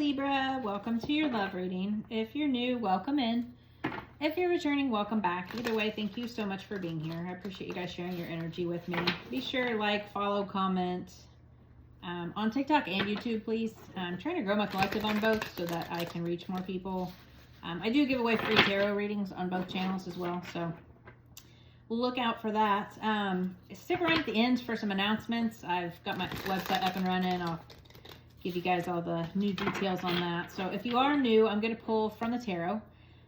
Libra, welcome to your love reading. If you're new, welcome in. If you're returning, welcome back. Either way, thank you so much for being here. I appreciate you guys sharing your energy with me. Be sure to like, follow, comment on TikTok and YouTube, please. I'm trying to grow my collective on both so that I can reach more people. I do give away free tarot readings on both channels as well, so look out for that. Stick around at the end for some announcements. I've got my website up and running. I'll give you guys all the new details on that. So if you are new, I'm going to pull from the tarot.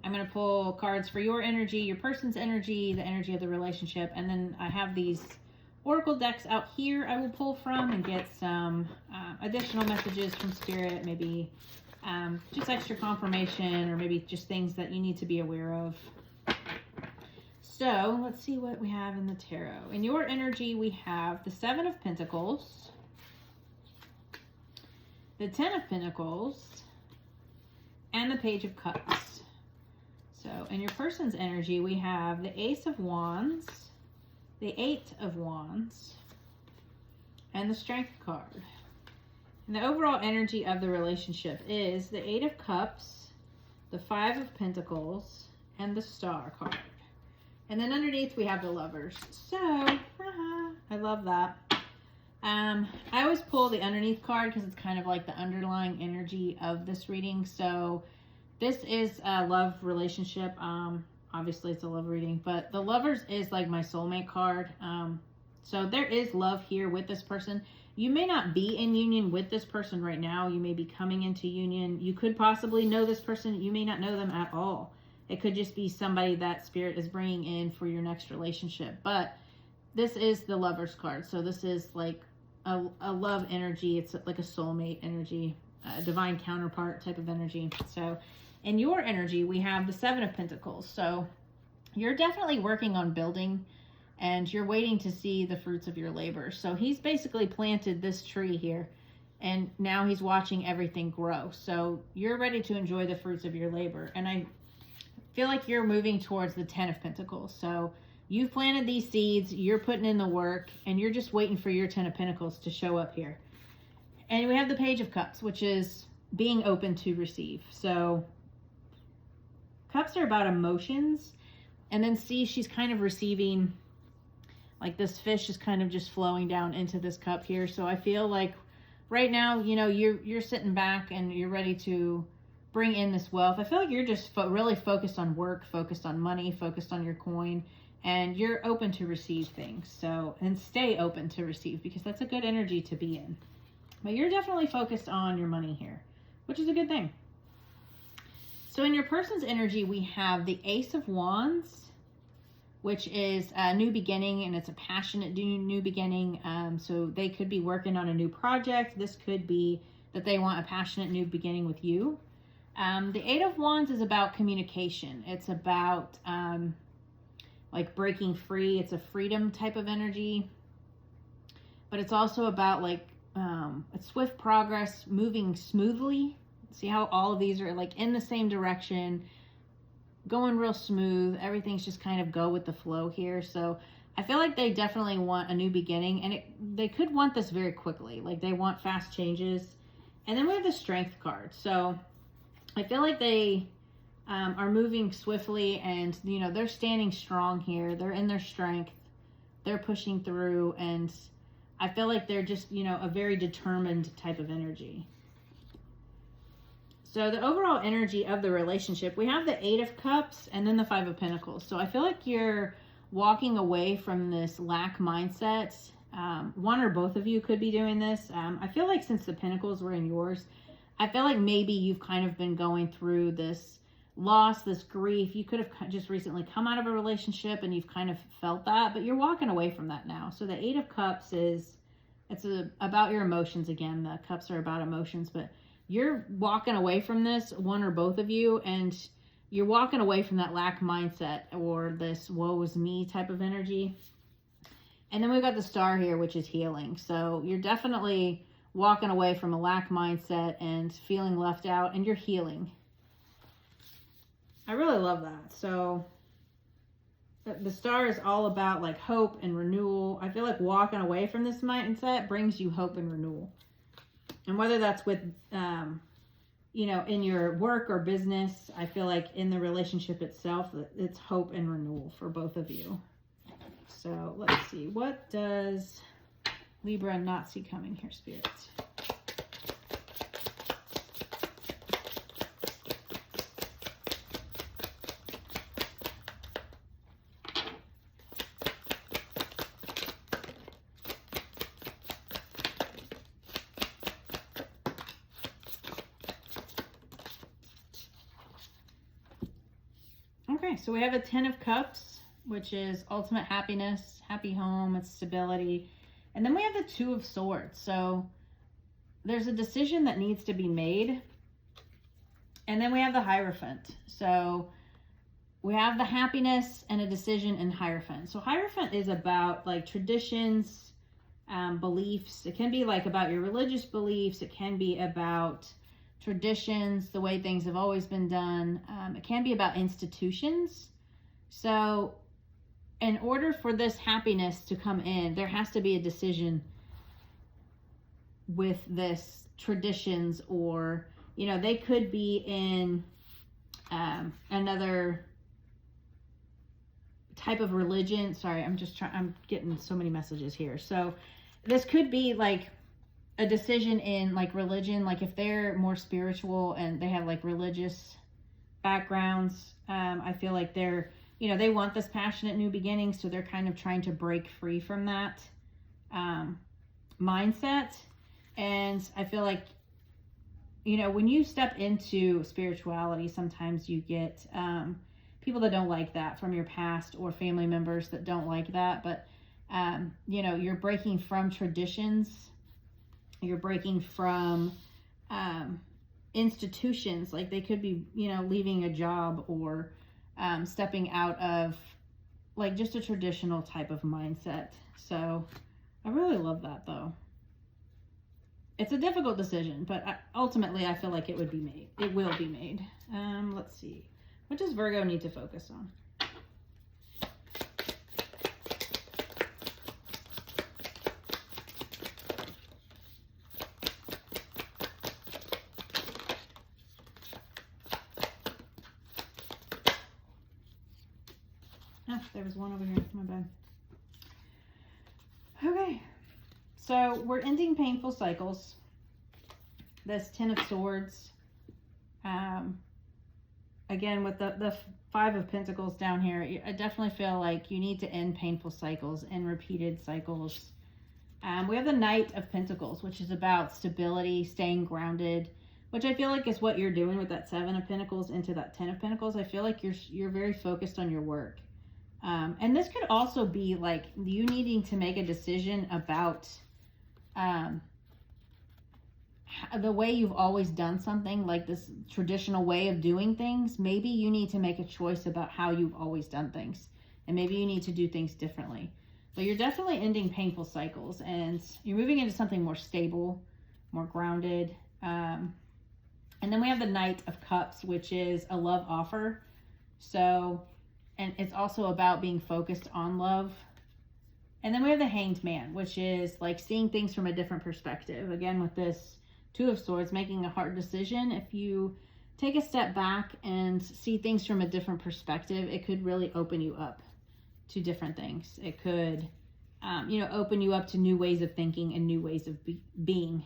I'm going to pull cards for your energy, your person's energy, the energy of the relationship, and then I have these oracle decks out here I will pull from and get some additional messages from Spirit, maybe just extra confirmation, or maybe just things that you need to be aware of. So let's see what we have in the tarot. In your energy, we have the Seven of Pentacles, the Ten of Pentacles, and the Page of Cups. So in your person's energy, we have the Ace of Wands, the Eight of Wands, and the Strength card. And the overall energy of the relationship is the Eight of Cups, the Five of Pentacles, and the Star card. And then underneath we have the Lovers. So, I love that. I always pull the underneath card because it's kind of like the underlying energy of this reading. So this is a love relationship. Obviously it's a love reading, but the Lovers is like my soulmate card. So there is love here with this person. You may not be in union with this person right now. You may be coming into union. You could possibly know this person. You may not know them at all. It could just be somebody that Spirit is bringing in for your next relationship. But this is the Lovers card. So this is like a love energy. It's like a soulmate energy, a divine counterpart type of energy. So in your energy, we have the Seven of Pentacles. So you're definitely working on building, and you're waiting to see the fruits of your labor. So he's basically planted this tree here, and now he's watching everything grow. So you're ready to enjoy the fruits of your labor. And I feel like you're moving towards the Ten of Pentacles. So you've planted these seeds, you're putting in the work, and you're just waiting for your Ten of Pentacles to show up here. And we have the Page of Cups, which is being open to receive. So Cups are about emotions, and then see, she's kind of receiving, like this fish is kind of just flowing down into this cup here. So I feel like right now, you know, you're sitting back and you're ready to bring in this wealth. I feel like you're just really focused on work, focused on money, focused on your coin, and you're open to receive things. So, and stay open to receive, because that's a good energy to be in. But you're definitely focused on your money here, which is a good thing. So in your person's energy, we have the Ace of Wands, which is a new beginning, and it's a passionate new beginning. So they could be working on a new project. This could be that they want a passionate new beginning with you. The Eight of Wands is about communication. It's about like breaking free. It's a freedom type of energy, but it's also about like a swift progress, moving smoothly. See how all of these are like in the same direction, going real smooth. Everything's just kind of go with the flow here. So I feel like they definitely want a new beginning, and they could want this very quickly. Like they want fast changes. And then we have the Strength card. So I feel like they are moving swiftly, and, you know, they're standing strong here. They're in their strength. They're pushing through, and I feel like they're just, you know, a very determined type of energy. So the overall energy of the relationship, we have the Eight of Cups and then the Five of Pentacles. So I feel like you're walking away from this lack mindset. One or both of you could be doing this. I feel like since the Pentacles were in yours, I feel like maybe you've kind of been going through this loss, this grief. You could have just recently come out of a relationship and you've kind of felt that, but you're walking away from that now. So the Eight of Cups it's about your emotions again. The cups are about emotions, but you're walking away from this, one or both of you, and you're walking away from that lack mindset or this woe is me type of energy. And then we've got the Star here, which is healing. So you're definitely walking away from a lack mindset and feeling left out, and you're healing. I really love that. So the Star is all about like hope and renewal. I feel like walking away from this mindset brings you hope and renewal. And whether that's with you know, in your work or business. I feel like in the relationship itself, it's hope and renewal for both of you. So let's see. What does Libra not see coming here, Spirit? Okay, so we have a 10 of Cups, which is ultimate happiness, happy home, it's stability. And then we have the 2 of Swords. So there's a decision that needs to be made. And then we have the Hierophant. So we have the happiness and a decision in Hierophant. So Hierophant is about like traditions, beliefs. It can be like about your religious beliefs. It can be about traditions, the way things have always been done. It can be about institutions. So in order for this happiness to come in, there has to be a decision with this traditions, or, you know, they could be in another type of religion. Sorry, I'm getting so many messages here. So this could be like a decision in like religion, like if they're more spiritual and they have like religious backgrounds. I feel like they're, you know, they want this passionate new beginning, so they're kind of trying to break free from that mindset. And I feel like, you know, when you step into spirituality, sometimes you get people that don't like that from your past, or family members that don't like that. But, you know, you're breaking from traditions. You're breaking from institutions. Like they could be, you know, leaving a job, or stepping out of like just a traditional type of mindset. So I really love that though. It's a difficult decision, but ultimately I feel like it would be made. It will be made. Let's see. What does Virgo need to focus on? There was one over here. My bad. Okay. So we're ending painful cycles. This 10 of Swords. Again, with the 5 of Pentacles down here, I definitely feel like you need to end painful cycles and repeated cycles. We have the Knight of Pentacles, which is about stability, staying grounded, which I feel like is what you're doing with that 7 of Pentacles into that 10 of Pentacles. I feel like you're very focused on your work. And this could also be like you needing to make a decision about the way you've always done something, like this traditional way of doing things. Maybe you need to make a choice about how you've always done things, and maybe you need to do things differently. But you're definitely ending painful cycles, and you're moving into something more stable, more grounded. And then we have the Knight of Cups, which is a love offer. So, and it's also about being focused on love. And then we have the Hanged Man, which is like seeing things from a different perspective. Again, with this 2 of Swords, making a hard decision. If you take a step back and see things from a different perspective, it could really open you up to different things. It could, you know, open you up to new ways of thinking and new ways of being.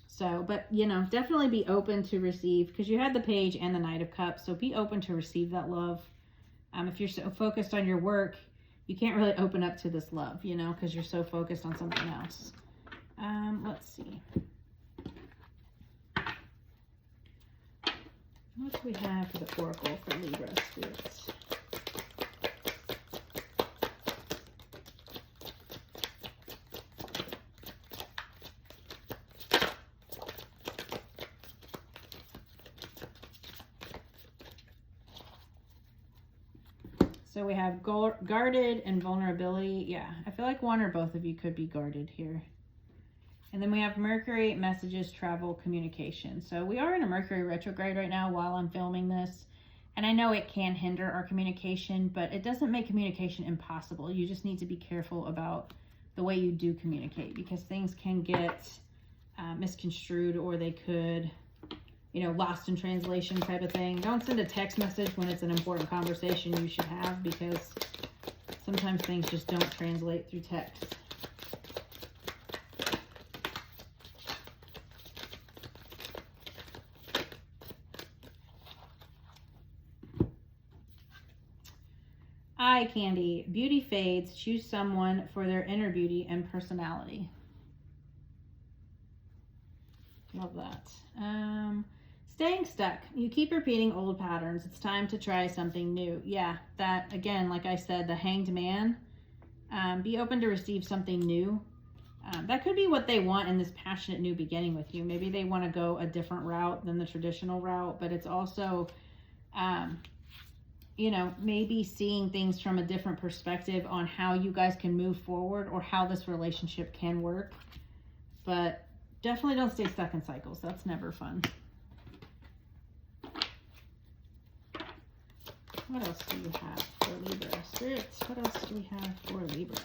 So, but, you know, definitely be open to receive, because you had the Page and the Knight of Cups. So be open to receive that love. If you're so focused on your work, you can't really open up to this love, you know, because you're so focused on something else. Let's see. What do we have for the Oracle for Libra spirits? So we have guarded and vulnerability. Yeah, I feel like one or both of you could be guarded here. And then we have Mercury, messages, travel, communication. So we are in a Mercury retrograde right now while I'm filming this. And I know it can hinder our communication, but it doesn't make communication impossible. You just need to be careful about the way you do communicate, because things can get misconstrued, or they could, you know, lost in translation type of thing. Don't send a text message when it's an important conversation you should have, because sometimes things just don't translate through text. Eye candy. Beauty fades. Choose someone for their inner beauty and personality. Love that. Staying stuck. You keep repeating old patterns. It's time to try something new. Yeah, that, again, like I said, the Hanged Man. Be open to receive something new. That could be what they want in this passionate new beginning with you. Maybe they want to go a different route than the traditional route, but it's also, you know, maybe seeing things from a different perspective on how you guys can move forward or how this relationship can work. But definitely don't stay stuck in cycles. That's never fun. What else do you have for Libra? Spirits, what else do we have for Libra?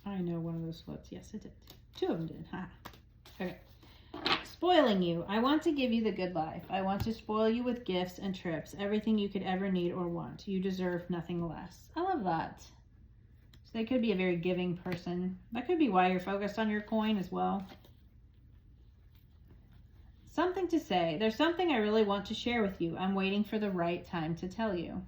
I know one of those floats. Yes, it did. Two of them did. Ha. Okay. Spoiling you. I want to give you the good life. I want to spoil you with gifts and trips. Everything you could ever need or want. You deserve nothing less. I love that. So they could be a very giving person. That could be why you're focused on your coin as well. Something to say. There's something I really want to share with you. I'm waiting for the right time to tell you.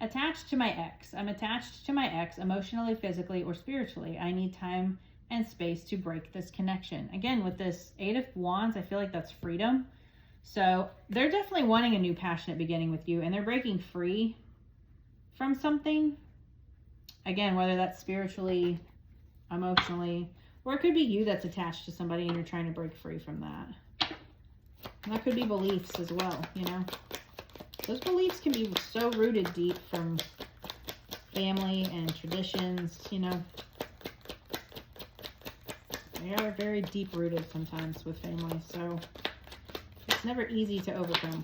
Attached to my ex. I'm attached to my ex emotionally, physically, or spiritually. I need time and space to break this connection. Again, with this Eight of Wands, I feel like that's freedom. So they're definitely wanting a new passionate beginning with you, and they're breaking free from something. Again, whether that's spiritually, emotionally, or it could be you that's attached to somebody and you're trying to break free from that. And that could be beliefs as well, you know. Those beliefs can be so rooted deep from family and traditions, you know. They are very deep rooted sometimes with family, so it's never easy to overcome.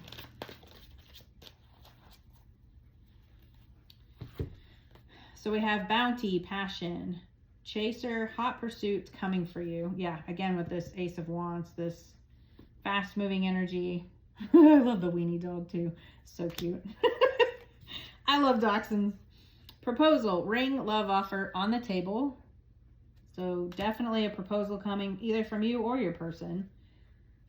So we have bounty, passion, chaser, hot pursuit coming for you. Yeah, again with this Ace of Wands, this fast moving energy. I love the weenie dog too. So cute. I love dachshunds. Proposal, ring, love offer on the table. So definitely a proposal coming either from you or your person.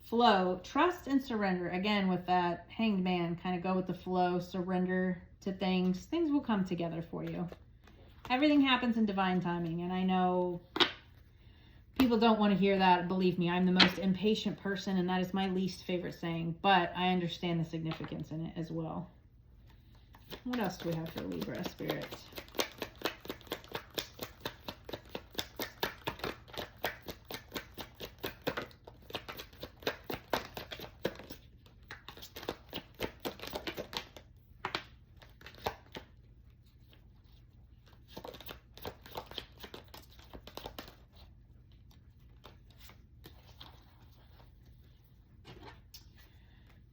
Flow, trust and surrender. Again, with that Hanged Man, kind of go with the flow, surrender to things. Things will come together for you. Everything happens in divine timing. And I know people don't want to hear that. Believe me, I'm the most impatient person, and that is my least favorite saying. But I understand the significance in it as well. What else do we have for Libra Spirit?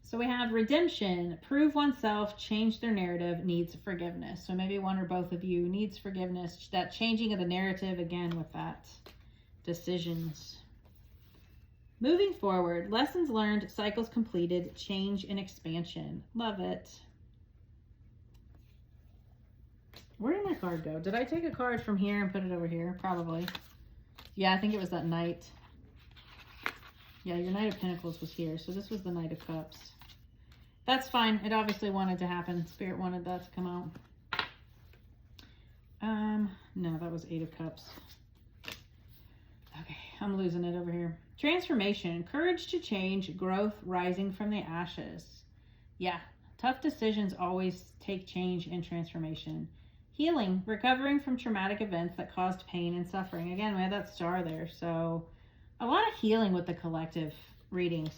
So we have redemption, prove oneself, change their narrative, needs forgiveness. So maybe one or both of you needs forgiveness, that changing of the narrative again with that decisions. Moving forward, lessons learned, cycles completed, change and expansion. Love it. Where did my card go? Did I take a card from here and put it over here? Probably. Yeah, I think it was that Knight. Yeah, your Knight of Pentacles was here. So this was the Knight of Cups. That's fine. It obviously wanted to happen. Spirit wanted that to come out. No, that was Eight of Cups. Okay, I'm losing it over here. Transformation, courage to change, growth, rising from the ashes. Yeah, tough decisions always take change and transformation. Healing, recovering from traumatic events that caused pain and suffering. Again, we had that star there. So a lot of healing with the collective readings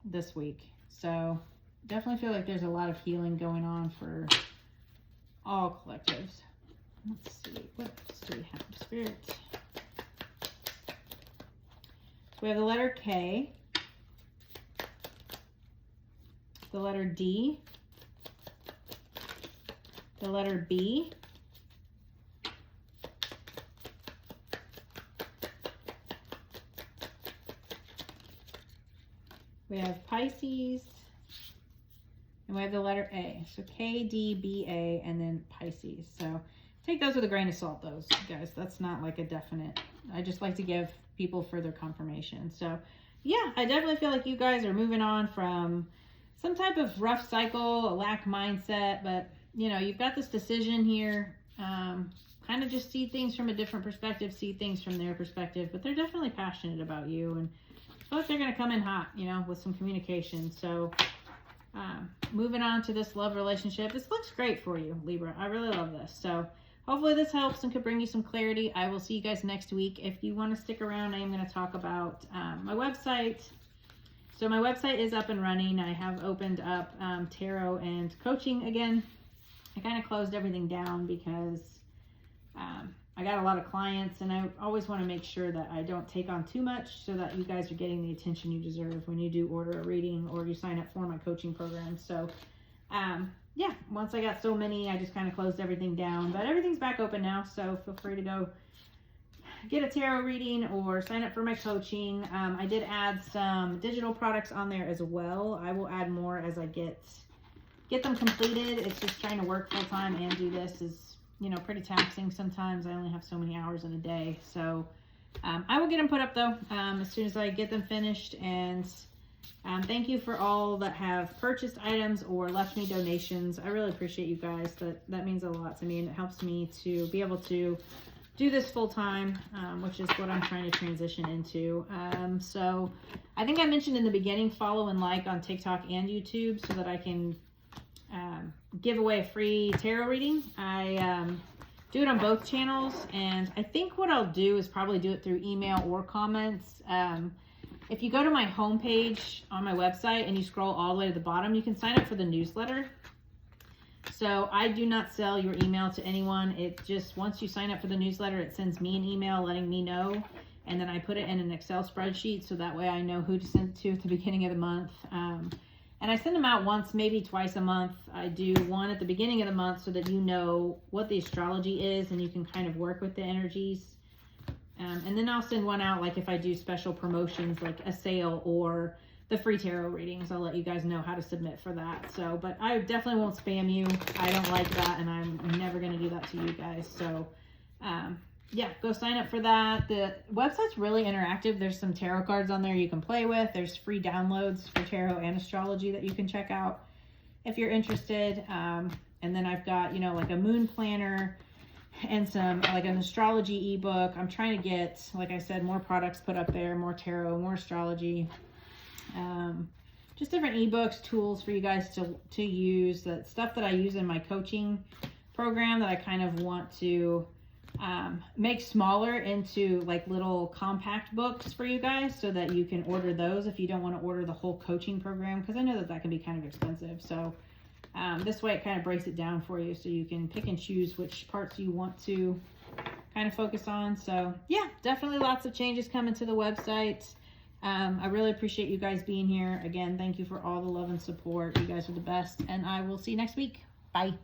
this week. So definitely feel like there's a lot of healing going on for all collectives. Let's see, what else do we have? Spirit. So we have the letter K, the letter D, the letter B. We have Pisces, and we have the letter A. So K, D, B, A, and then Pisces. So take those with a grain of salt, those guys. That's not like a definite. I just like to give people further confirmation. So yeah, I definitely feel like you guys are moving on from some type of rough cycle, a lack mindset, but you know, you've got this decision here. Kind of just see things from a different perspective, see things from their perspective, but they're definitely passionate about you, and I feel like they're going to come in hot, you know, with some communication. So moving on to this love relationship. This looks great for you, Libra. I really love this. So hopefully this helps and could bring you some clarity. I will see you guys next week. If you want to stick around, I am going to talk about my website. So my website is up and running. I have opened up tarot and coaching again. I kind of closed everything down because I got a lot of clients, and I always want to make sure that I don't take on too much so that you guys are getting the attention you deserve when you do order a reading or you sign up for my coaching program. So yeah, once I got so many, I just kind of closed everything down, but everything's back open now. So feel free to go get a tarot reading or sign up for my coaching. I did add some digital products on there as well. I will add more as I get them completed. It's just trying to work full time and do this is, you know, pretty taxing sometimes. I only have so many hours in a day. So I will get them put up though as soon as I get them finished. And thank you for all that have purchased items or left me donations. I really appreciate you guys. That means a lot to me, and it helps me to be able to do this full time, which is what I'm trying to transition into. So I think I mentioned in the beginning, follow and like on TikTok and YouTube so that I can give away a free tarot reading. I do it on both channels, and I think what I'll do is probably do it through email or comments. If you go to my homepage on my website and you scroll all the way to the bottom, you can sign up for the newsletter. So I do not sell your email to anyone. It just, once you sign up for the newsletter, it sends me an email letting me know, and then I put it in an Excel spreadsheet so that way I know who to send it to at the beginning of the month. And I send them out once, maybe twice a month. I do one at the beginning of the month so that you know what the astrology is and you can kind of work with the energies. And then I'll send one out, like if I do special promotions, like a sale or the free tarot readings, I'll let you guys know how to submit for that. So, but I definitely won't spam you. I don't like that, and I'm never going to do that to you guys. So, yeah, go sign up for that. The website's really interactive. There's some tarot cards on there you can play with. There's free downloads for tarot and astrology that you can check out if you're interested. And then I've got, you know, like a moon planner and some, like an astrology ebook. I'm trying to get, like I said, more products put up there, more tarot, more astrology. Just different ebooks, tools for you guys to use, that stuff that I use in my coaching program that I kind of want to make smaller into like little compact books for you guys so that you can order those if you don't want to order the whole coaching program, because I know that can be kind of expensive. So this way it kind of breaks it down for you so you can pick and choose which parts you want to kind of focus on. So yeah, definitely lots of changes coming to the website. I really appreciate you guys being here. Again, thank you for all the love and support. You guys are the best, and I will see you next week. Bye.